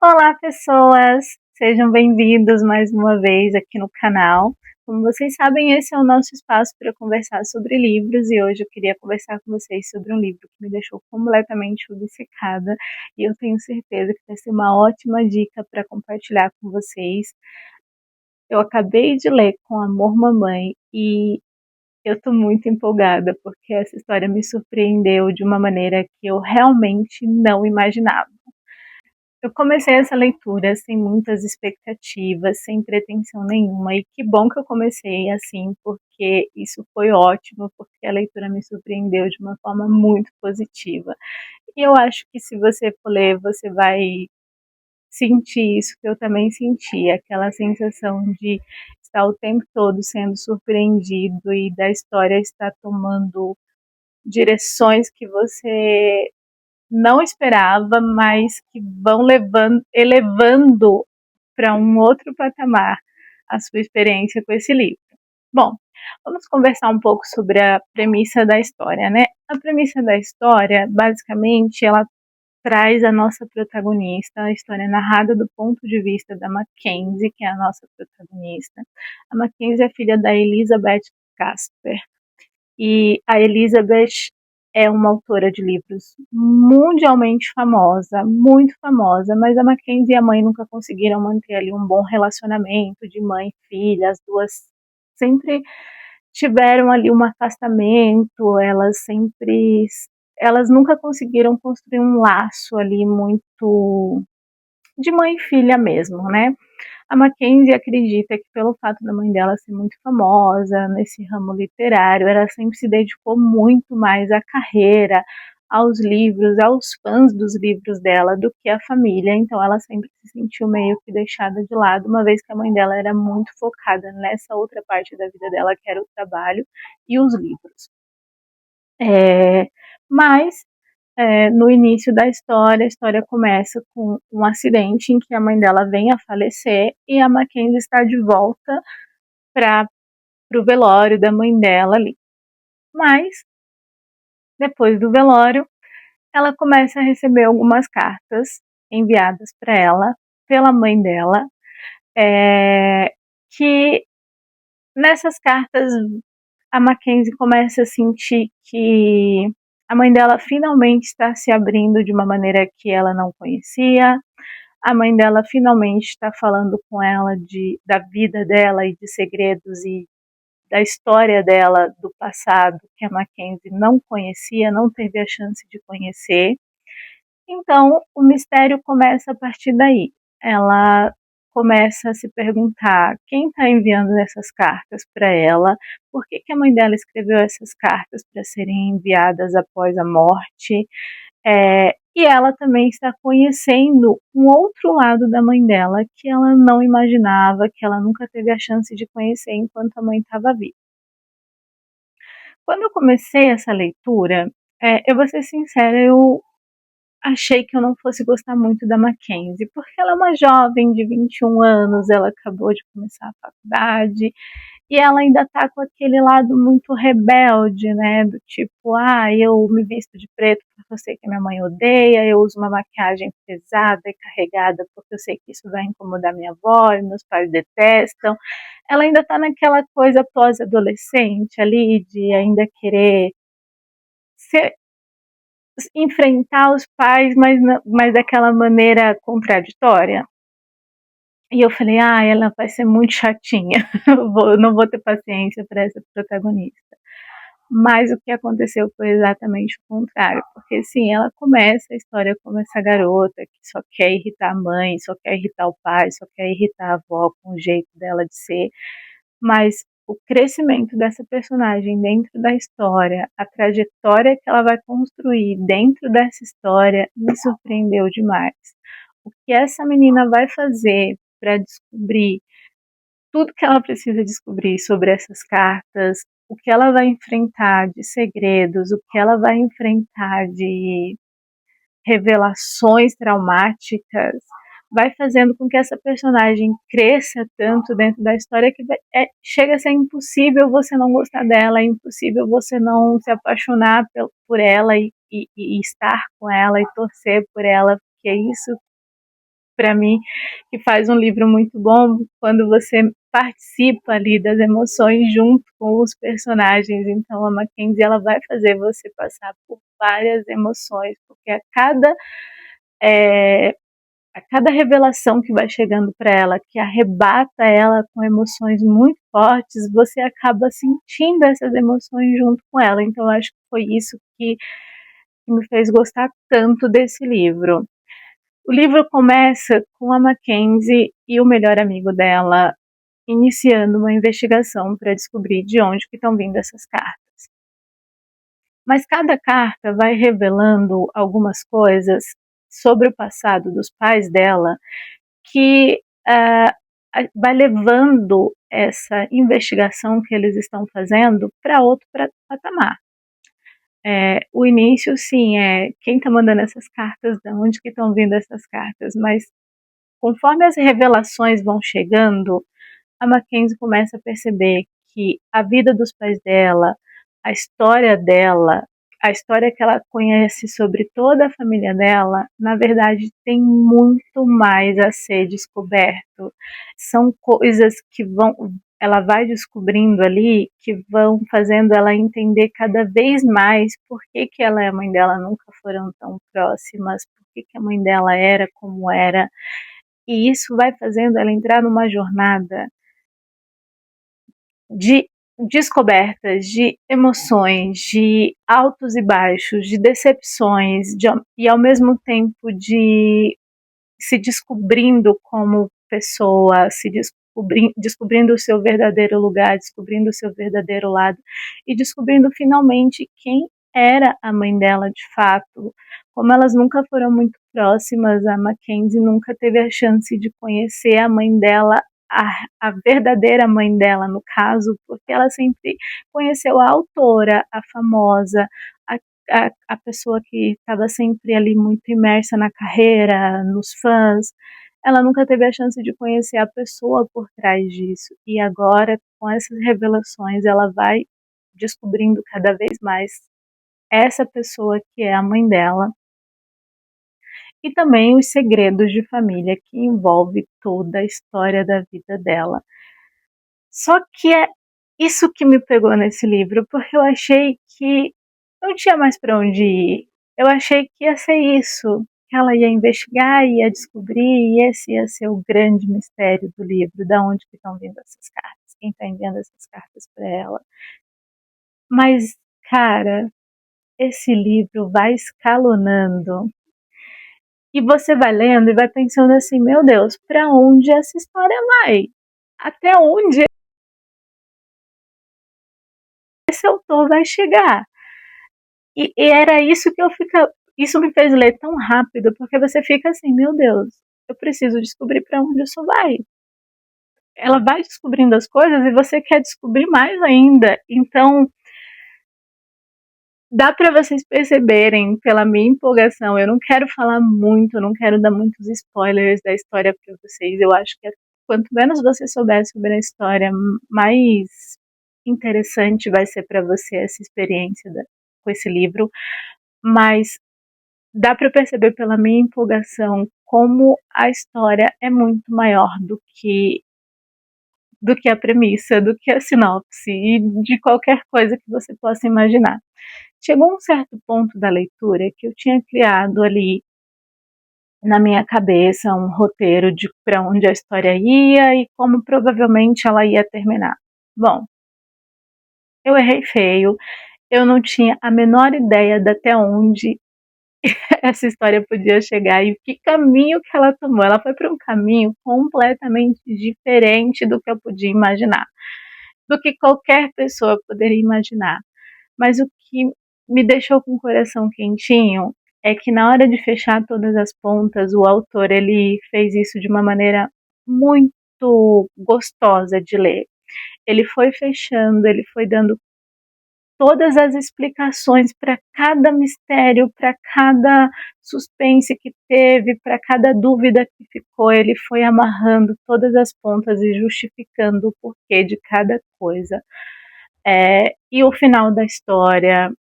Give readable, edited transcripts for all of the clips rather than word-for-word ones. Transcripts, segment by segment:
Olá, pessoas! Sejam bem-vindos mais uma vez aqui no canal. Como vocês sabem, esse é o nosso espaço para conversar sobre livros e hoje eu queria conversar com vocês sobre um livro que me deixou completamente obcecada e eu tenho certeza que vai ser uma ótima dica para compartilhar com vocês. Eu acabei de ler Com Amor, Mamãe e eu estou muito empolgada porque essa história me surpreendeu de uma maneira que eu realmente não imaginava. Eu comecei essa leitura sem muitas expectativas, sem pretensão nenhuma, e que bom que eu comecei assim, porque isso foi ótimo, porque a leitura me surpreendeu de uma forma muito positiva. E eu acho que se você for ler, você vai sentir isso que eu também senti, aquela sensação de estar o tempo todo sendo surpreendido e da história estar tomando direções que você não esperava, mas que vão elevando para um outro patamar a sua experiência com esse livro. Bom, vamos conversar um pouco sobre a premissa da história, né? A premissa da história, basicamente, ela traz a nossa protagonista, a história é narrada do ponto de vista da Mackenzie, que é a nossa protagonista. A Mackenzie é filha da Elizabeth Casper, e a Elizabeth é uma autora de livros mundialmente famosa, muito famosa, mas a Mackenzie e a mãe nunca conseguiram manter ali um bom relacionamento de mãe e filha. As duas sempre tiveram ali um afastamento, elas nunca conseguiram construir um laço ali muito de mãe e filha mesmo, né? A Mackenzie acredita que pelo fato da mãe dela ser muito famosa nesse ramo literário, ela sempre se dedicou muito mais à carreira, aos livros, aos fãs dos livros dela do que à família, então ela sempre se sentiu meio que deixada de lado, uma vez que a mãe dela era muito focada nessa outra parte da vida dela, que era o trabalho e os livros. Mas no início da história, a história começa com um acidente em que a mãe dela vem a falecer e a Mackenzie está de volta para o velório da mãe dela ali. Mas, depois do velório, ela começa a receber algumas cartas enviadas para ela pela mãe dela, que nessas cartas a Mackenzie começa a sentir que a mãe dela finalmente está se abrindo de uma maneira que ela não conhecia. A mãe dela finalmente está falando com ela da vida dela e de segredos e da história dela do passado que a Mackenzie não conhecia, não teve a chance de conhecer. Então, o mistério começa a partir daí. Ela começa a se perguntar quem está enviando essas cartas para ela, por que a mãe dela escreveu essas cartas para serem enviadas após a morte, e ela também está conhecendo um outro lado da mãe dela que ela não imaginava, que ela nunca teve a chance de conhecer enquanto a mãe estava viva. Quando eu comecei essa leitura, eu vou ser sincera, eu achei que eu não fosse gostar muito da Mackenzie, porque ela é uma jovem de 21 anos, ela acabou de começar a faculdade, e ela ainda tá com aquele lado muito rebelde, né? Do tipo, eu me visto de preto porque eu sei que a minha mãe odeia, eu uso uma maquiagem pesada e carregada porque eu sei que isso vai incomodar minha avó e meus pais detestam. Ela ainda tá naquela coisa pós-adolescente ali, de ainda querer ser, enfrentar os pais, mas daquela maneira contraditória. E eu falei, ela vai ser muito chatinha, eu não vou ter paciência para essa protagonista. Mas o que aconteceu foi exatamente o contrário, porque sim, ela começa a história como essa garota que só quer irritar a mãe, só quer irritar o pai, só quer irritar a avó com o jeito dela de ser, mas o crescimento dessa personagem dentro da história, a trajetória que ela vai construir dentro dessa história me surpreendeu demais. O que essa menina vai fazer para descobrir tudo que ela precisa descobrir sobre essas cartas, o que ela vai enfrentar de segredos, o que ela vai enfrentar de revelações traumáticas, vai fazendo com que essa personagem cresça tanto dentro da história que chega a ser impossível você não gostar dela, é impossível você não se apaixonar por ela e estar com ela e torcer por ela, porque é isso para mim, que faz um livro muito bom quando você participa ali das emoções junto com os personagens. Então a Mackenzie, ela vai fazer você passar por várias emoções, porque a cada revelação que vai chegando para ela, que arrebata ela com emoções muito fortes, você acaba sentindo essas emoções junto com ela. Então eu acho que foi isso que me fez gostar tanto desse livro. O livro começa com a Mackenzie e o melhor amigo dela iniciando uma investigação para descobrir de onde que estão vindo essas cartas. Mas cada carta vai revelando algumas coisas sobre o passado dos pais dela que vai levando essa investigação que eles estão fazendo para outro patamar. O início, sim, quem está mandando essas cartas, de onde que estão vindo essas cartas, mas conforme as revelações vão chegando, a Mackenzie começa a perceber que a vida dos pais dela, a história dela, a história que ela conhece sobre toda a família dela, na verdade tem muito mais a ser descoberto. São coisas que ela vai descobrindo ali, que vão fazendo ela entender cada vez mais por que ela e a mãe dela nunca foram tão próximas, por que a mãe dela era como era. E isso vai fazendo ela entrar numa jornada de descobertas, de emoções, de altos e baixos, de decepções, e ao mesmo tempo de se descobrindo como pessoa, descobrindo o seu verdadeiro lugar, descobrindo o seu verdadeiro lado e descobrindo finalmente quem era a mãe dela de fato. Como elas nunca foram muito próximas, a Mackenzie nunca teve a chance de conhecer a mãe dela, a verdadeira mãe dela, no caso, porque ela sempre conheceu a autora, a famosa, a pessoa que estava sempre ali muito imersa na carreira, nos fãs. Ela nunca teve a chance de conhecer a pessoa por trás disso. E agora, com essas revelações, ela vai descobrindo cada vez mais essa pessoa que é a mãe dela. E também os segredos de família que envolve toda a história da vida dela. Só que é isso que me pegou nesse livro, porque eu achei que não tinha mais para onde ir. Eu achei que ia ser isso, que ela ia investigar, ia descobrir, e esse ia ser o grande mistério do livro, da onde que estão vindo essas cartas, quem está enviando essas cartas para ela. Mas, cara, esse livro vai escalonando e você vai lendo e vai pensando assim, meu Deus, para onde essa história vai? Até onde esse autor vai chegar? E era isso que isso me fez ler tão rápido, porque você fica assim, meu Deus, eu preciso descobrir para onde isso vai. Ela vai descobrindo as coisas e você quer descobrir mais ainda. Então, dá para vocês perceberem pela minha empolgação. Eu não quero falar muito, não quero dar muitos spoilers da história para vocês. Eu acho que quanto menos você souber sobre a história, mais interessante vai ser para você essa experiência com esse livro. Mas dá para perceber pela minha empolgação como a história é muito maior do que a premissa, do que a sinopse e de qualquer coisa que você possa imaginar. Chegou um certo ponto da leitura que eu tinha criado ali na minha cabeça um roteiro de para onde a história ia e como provavelmente ela ia terminar. Bom, eu errei feio, eu não tinha a menor ideia de até onde essa história podia chegar e que caminho que ela tomou. Ela foi para um caminho completamente diferente do que eu podia imaginar, do que qualquer pessoa poderia imaginar. Mas o que me deixou com o coração quentinho é que na hora de fechar todas as pontas, o autor ele fez isso de uma maneira muito gostosa de ler. Ele foi fechando, ele foi dando todas as explicações para cada mistério, para cada suspense que teve, para cada dúvida que ficou, ele foi amarrando todas as pontas e justificando o porquê de cada coisa. E o final da história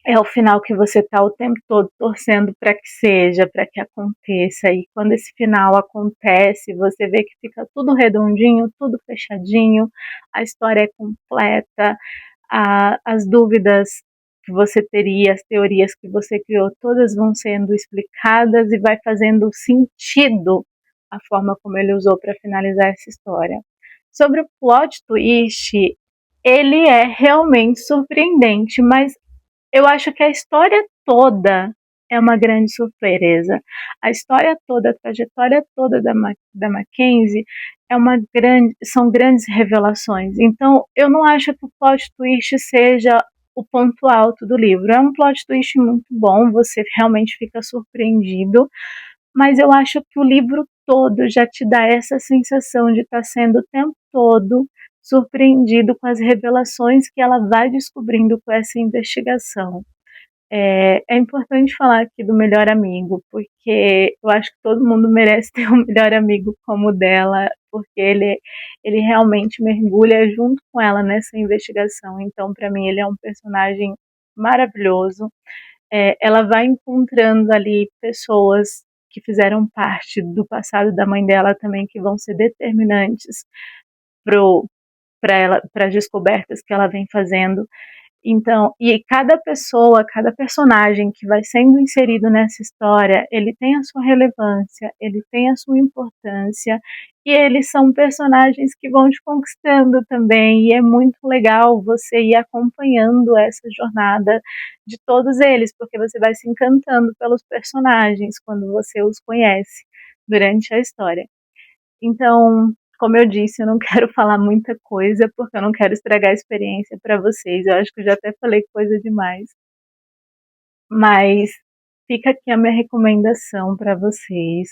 é o final que você está o tempo todo torcendo para que seja, para que aconteça. E quando esse final acontece, você vê que fica tudo redondinho, tudo fechadinho, a história é completa, as dúvidas que você teria, as teorias que você criou, todas vão sendo explicadas e vai fazendo sentido a forma como ele usou para finalizar essa história. Sobre o plot twist, ele é realmente surpreendente, mas eu acho que a história toda é uma grande surpresa. A história toda, a trajetória toda da Mackenzie é uma são grandes revelações. Então, eu não acho que o plot twist seja o ponto alto do livro. É um plot twist muito bom, você realmente fica surpreendido, mas eu acho que o livro todo já te dá essa sensação de estar sendo o tempo todo surpreendido com as revelações que ela vai descobrindo com essa investigação. É importante falar aqui do melhor amigo, porque eu acho que todo mundo merece ter um melhor amigo como o dela, porque ele realmente mergulha junto com ela nessa investigação. Então, para mim, ele é um personagem maravilhoso. Ela vai encontrando ali pessoas que fizeram parte do passado da mãe dela também, que vão ser determinantes para as descobertas que ela vem fazendo. Então, e cada pessoa, cada personagem que vai sendo inserido nessa história, ele tem a sua relevância, ele tem a sua importância, e eles são personagens que vão te conquistando também, e é muito legal você ir acompanhando essa jornada de todos eles, porque você vai se encantando pelos personagens quando você os conhece durante a história. Então, como eu disse, eu não quero falar muita coisa porque eu não quero estragar a experiência para vocês. Eu acho que eu já até falei coisa demais. Mas fica aqui a minha recomendação para vocês.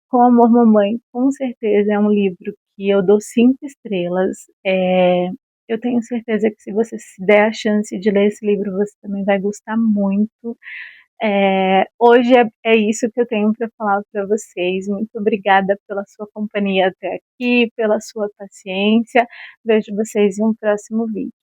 Com Amor Mamãe, com certeza é um livro que eu dou 5 estrelas. Eu tenho certeza que se você se der a chance de ler esse livro, você também vai gostar muito. Hoje é isso que eu tenho para falar para vocês. Muito obrigada pela sua companhia até aqui, pela sua paciência. Vejo vocês em um próximo vídeo.